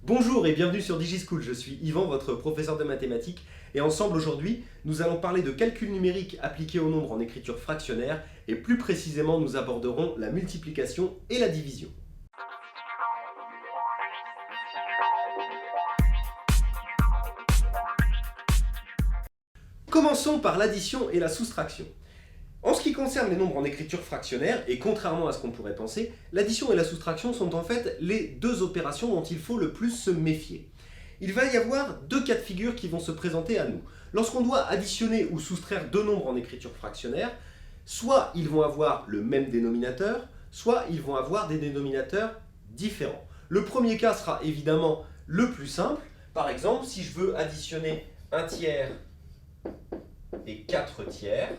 Bonjour et bienvenue sur DigiSchool, je suis Yvan, votre professeur de mathématiques, et ensemble aujourd'hui, nous allons parler de calcul numérique appliqué au nombre en écriture fractionnaire, et plus précisément nous aborderons la multiplication et la division. Commençons par l'addition et la soustraction. En ce qui concerne les nombres en écriture fractionnaire, et contrairement à ce qu'on pourrait penser, l'addition et la soustraction sont en fait les deux opérations dont il faut le plus se méfier. Il va y avoir deux cas de figure qui vont se présenter à nous. Lorsqu'on doit additionner ou soustraire deux nombres en écriture fractionnaire, soit ils vont avoir le même dénominateur, soit ils vont avoir des dénominateurs différents. Le premier cas sera évidemment le plus simple. Par exemple, si je veux additionner 1 tiers et 4 tiers,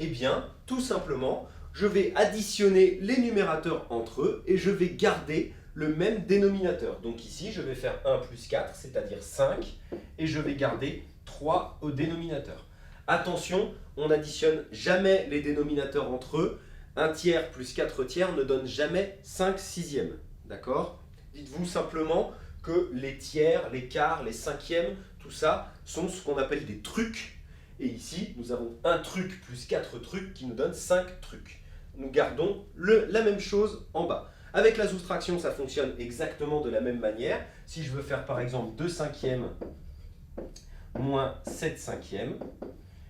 eh bien, tout simplement, je vais additionner les numérateurs entre eux et je vais garder le même dénominateur. Donc ici, je vais faire 1 plus 4, c'est-à-dire 5, et je vais garder 3 au dénominateur. Attention, on n'additionne jamais les dénominateurs entre eux. 1 tiers plus 4 tiers ne donne jamais 5 sixièmes. D'accord? Dites-vous simplement que les tiers, les quarts, les cinquièmes, tout ça sont ce qu'on appelle des trucs. Et ici, nous avons un truc plus 4 trucs qui nous donne 5 trucs. Nous gardons la même chose en bas. Avec la soustraction, ça fonctionne exactement de la même manière. Si je veux faire par exemple 2 cinquièmes moins 7 cinquièmes,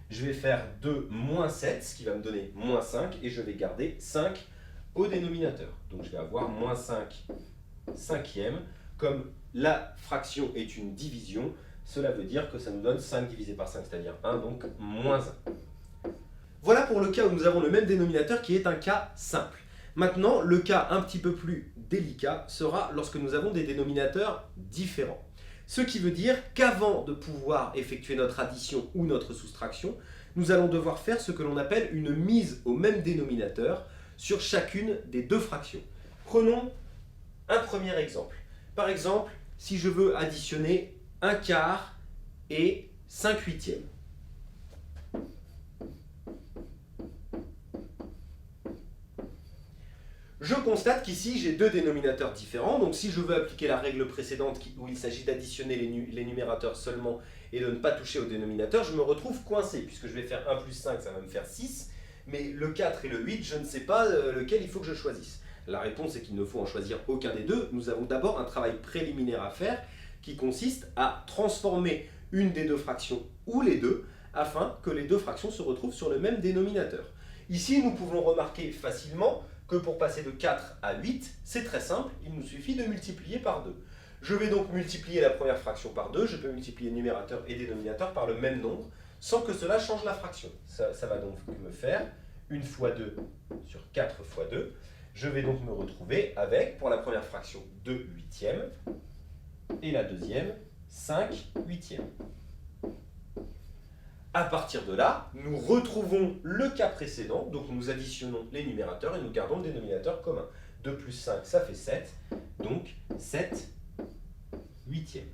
je vais faire 2 moins 7, ce qui va me donner moins 5, et je vais garder 5 au dénominateur. Donc je vais avoir moins 5 cinquièmes. Comme la fraction est une division, cela veut dire que ça nous donne 5 divisé par 5, c'est-à-dire 1, donc moins 1. Voilà pour le cas où nous avons le même dénominateur qui est un cas simple. Maintenant, le cas un petit peu plus délicat sera lorsque nous avons des dénominateurs différents. Ce qui veut dire qu'avant de pouvoir effectuer notre addition ou notre soustraction, nous allons devoir faire ce que l'on appelle une mise au même dénominateur sur chacune des deux fractions. Prenons un premier exemple. Par exemple, si je veux additionner 1 quart et 5 huitièmes. Je constate qu'ici j'ai deux dénominateurs différents, donc si je veux appliquer la règle précédente où il s'agit d'additionner les numérateurs seulement et de ne pas toucher au dénominateur, je me retrouve coincé, puisque je vais faire 1 plus 5, ça va me faire 6, mais le 4 et le 8, je ne sais pas lequel il faut que je choisisse. La réponse est qu'il ne faut en choisir aucun des deux. Nous avons d'abord un travail préliminaire à faire qui consiste à transformer une des deux fractions ou les deux afin que les deux fractions se retrouvent sur le même dénominateur. Ici, nous pouvons remarquer facilement que pour passer de 4 à 8, c'est très simple, il nous suffit de multiplier par 2. Je vais donc multiplier la première fraction par 2, je peux multiplier numérateur et dénominateur par le même nombre, sans que cela change la fraction. Ça va donc me faire 1 fois 2 sur 4 fois 2. Je vais donc me retrouver avec, pour la première fraction, 2 huitièmes, et la deuxième, 5 huitièmes. À partir de là, nous retrouvons le cas précédent, donc nous additionnons les numérateurs et nous gardons le dénominateur commun. 2 plus 5, ça fait 7, donc 7 huitièmes.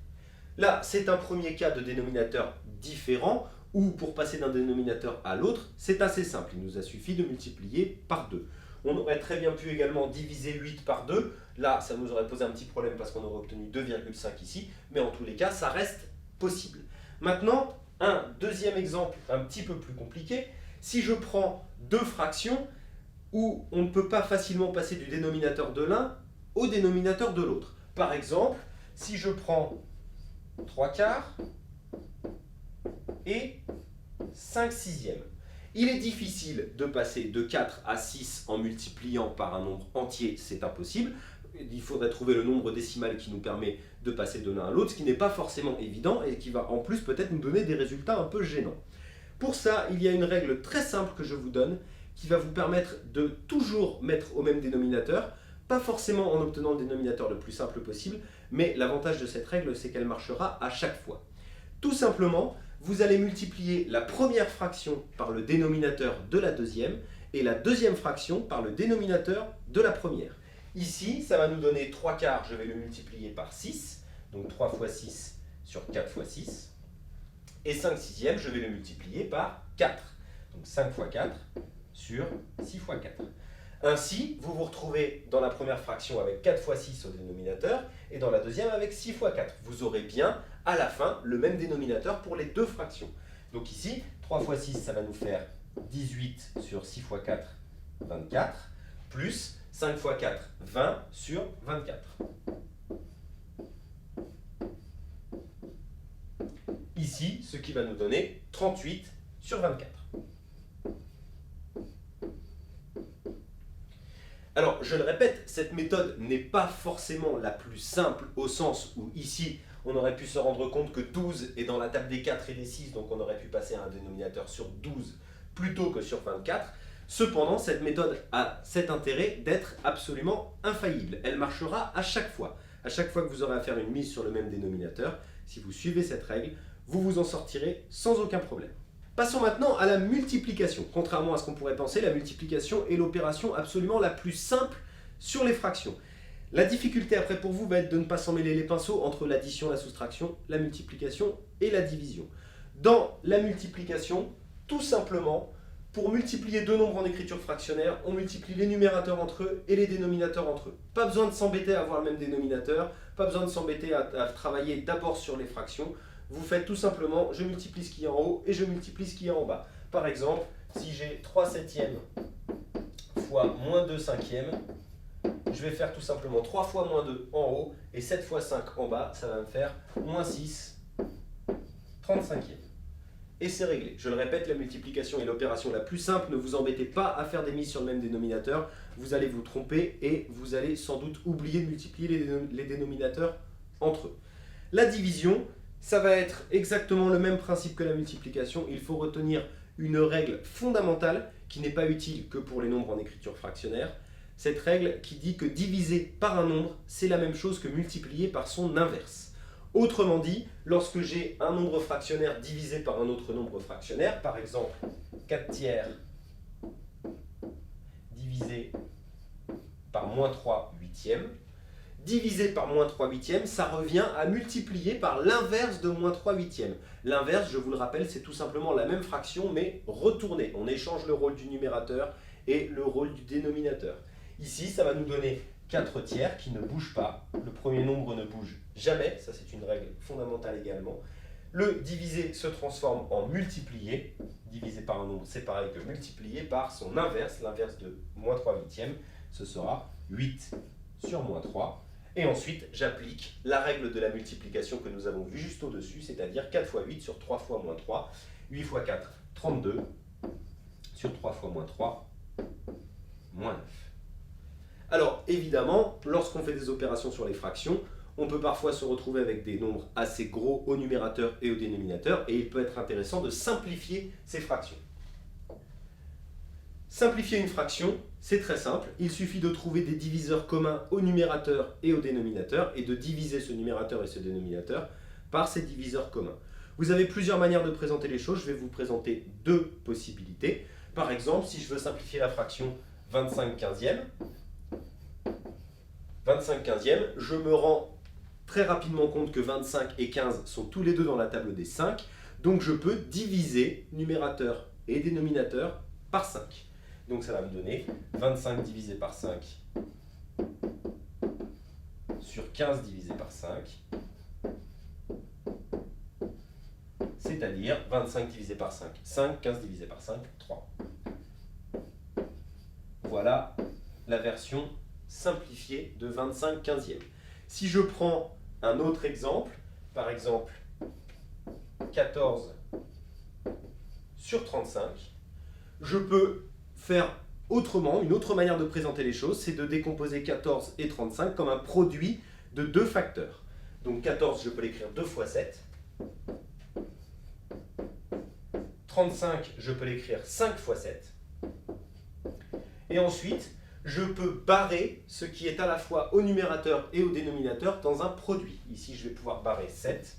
Là, c'est un premier cas de dénominateur différent, où pour passer d'un dénominateur à l'autre, c'est assez simple, il nous a suffi de multiplier par 2. On aurait très bien pu également diviser 8 par 2, là ça nous aurait posé un petit problème parce qu'on aurait obtenu 2,5 ici, mais en tous les cas, ça reste possible. Maintenant, un deuxième exemple un petit peu plus compliqué, si je prends deux fractions où on ne peut pas facilement passer du dénominateur de l'un au dénominateur de l'autre. Par exemple, si je prends 3 quarts et 5 sixièmes. Il est difficile de passer de 4 à 6 en multipliant par un nombre entier, c'est impossible. Il faudrait trouver le nombre décimal qui nous permet de passer de l'un à l'autre, ce qui n'est pas forcément évident et qui va en plus peut-être nous donner des résultats un peu gênants. Pour ça, il y a une règle très simple que je vous donne qui va vous permettre de toujours mettre au même dénominateur, pas forcément en obtenant le dénominateur le plus simple possible, mais l'avantage de cette règle, c'est qu'elle marchera à chaque fois. Tout simplement, vous allez multiplier la première fraction par le dénominateur de la deuxième et la deuxième fraction par le dénominateur de la première. Ici, ça va nous donner 3 quarts, je vais le multiplier par 6, donc 3 fois 6 sur 4 fois 6. Et 5 sixièmes, je vais le multiplier par 4, donc 5 fois 4 sur 6 fois 4. Ainsi, vous vous retrouvez dans la première fraction avec 4 fois 6 au dénominateur et dans la deuxième avec 6 fois 4. Vous aurez bien, à la fin, le même dénominateur pour les deux fractions. Donc ici, 3 fois 6, ça va nous faire 18 sur 6 fois 4, 24, plus 5 fois 4, 20 sur 24. Ici, ce qui va nous donner 38 sur 24. Alors, je le répète, cette méthode n'est pas forcément la plus simple au sens où ici, on aurait pu se rendre compte que 12 est dans la table des 4 et des 6, donc on aurait pu passer à un dénominateur sur 12 plutôt que sur 24. Cependant, cette méthode a cet intérêt d'être absolument infaillible. Elle marchera à chaque fois. À chaque fois que vous aurez à faire une mise sur le même dénominateur, si vous suivez cette règle, vous vous en sortirez sans aucun problème. Passons maintenant à la multiplication. Contrairement à ce qu'on pourrait penser, la multiplication est l'opération absolument la plus simple sur les fractions. La difficulté après pour vous va être de ne pas s'en mêler les pinceaux entre l'addition, la soustraction, la multiplication et la division. Dans la multiplication, tout simplement, pour multiplier deux nombres en écriture fractionnaire, on multiplie les numérateurs entre eux et les dénominateurs entre eux. Pas besoin de s'embêter à avoir le même dénominateur, pas besoin de s'embêter à travailler d'abord sur les fractions. Vous faites tout simplement, je multiplie ce qui est en haut et je multiplie ce qui est en bas. Par exemple, si j'ai 3 septièmes fois moins 2 cinquièmes, je vais faire tout simplement 3 fois moins 2 en haut et 7 fois 5 en bas, ça va me faire moins 6 35e. Et c'est réglé. Je le répète, la multiplication est l'opération la plus simple. Ne vous embêtez pas à faire des mises sur le même dénominateur. Vous allez vous tromper et vous allez sans doute oublier de multiplier les dénominateurs entre eux. La division, ça va être exactement le même principe que la multiplication. Il faut retenir une règle fondamentale qui n'est pas utile que pour les nombres en écriture fractionnaire. Cette règle qui dit que diviser par un nombre, c'est la même chose que multiplier par son inverse. Autrement dit, lorsque j'ai un nombre fractionnaire divisé par un autre nombre fractionnaire, par exemple 4 tiers divisé par moins 3 huitièmes, divisé par moins 3 huitièmes, ça revient à multiplier par l'inverse de moins 3 huitièmes. L'inverse, je vous le rappelle, c'est tout simplement la même fraction, mais retournée. On échange le rôle du numérateur et le rôle du dénominateur. Ici, ça va nous donner 4 tiers qui ne bougent pas. Le premier nombre ne bouge jamais, ça c'est une règle fondamentale également. Le divisé se transforme en multiplié. Divisé par un nombre, c'est pareil que multiplié par son inverse. L'inverse de moins 3 huitièmes, ce sera 8 sur moins 3. Et ensuite, j'applique la règle de la multiplication que nous avons vue juste au-dessus, c'est-à-dire 4 fois 8 sur 3 fois moins 3. 8 fois 4, 32 sur 3 fois moins 3, moins 9. Alors, évidemment, lorsqu'on fait des opérations sur les fractions, on peut parfois se retrouver avec des nombres assez gros au numérateur et au dénominateur, et il peut être intéressant de simplifier ces fractions. Simplifier une fraction, c'est très simple. Il suffit de trouver des diviseurs communs au numérateur et au dénominateur, et de diviser ce numérateur et ce dénominateur par ces diviseurs communs. Vous avez plusieurs manières de présenter les choses. Je vais vous présenter deux possibilités. Par exemple, si je veux simplifier la fraction 25 quinzièmes, 25 quinzièmes, je me rends très rapidement compte que 25 et 15 sont tous les deux dans la table des 5, donc je peux diviser numérateur et dénominateur par 5. Donc ça va me donner 25 divisé par 5 sur 15 divisé par 5, c'est-à-dire 25 divisé par 5, 5, 15 divisé par 5, 3. Voilà la version simplifiée de 25 quinzièmes. Si je prends un autre exemple, par exemple 14 sur 35, je peux faire autrement, une autre manière de présenter les choses, c'est de décomposer 14 et 35 comme un produit de deux facteurs. Donc 14, je peux l'écrire 2 fois 7. 35, je peux l'écrire 5 fois 7. Et ensuite, je peux barrer ce qui est à la fois au numérateur et au dénominateur dans un produit. Ici, je vais pouvoir barrer 7,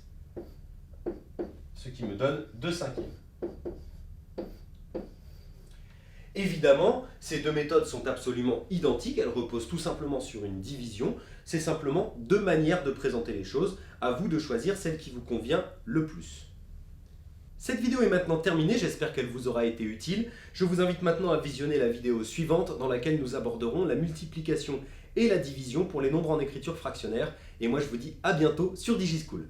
ce qui me donne 2 cinquièmes. Évidemment, ces deux méthodes sont absolument identiques, elles reposent tout simplement sur une division. C'est simplement deux manières de présenter les choses. À vous de choisir celle qui vous convient le plus. Cette vidéo est maintenant terminée, j'espère qu'elle vous aura été utile. Je vous invite maintenant à visionner la vidéo suivante dans laquelle nous aborderons la multiplication et la division pour les nombres en écriture fractionnaire. Et moi je vous dis à bientôt sur DigiSchool.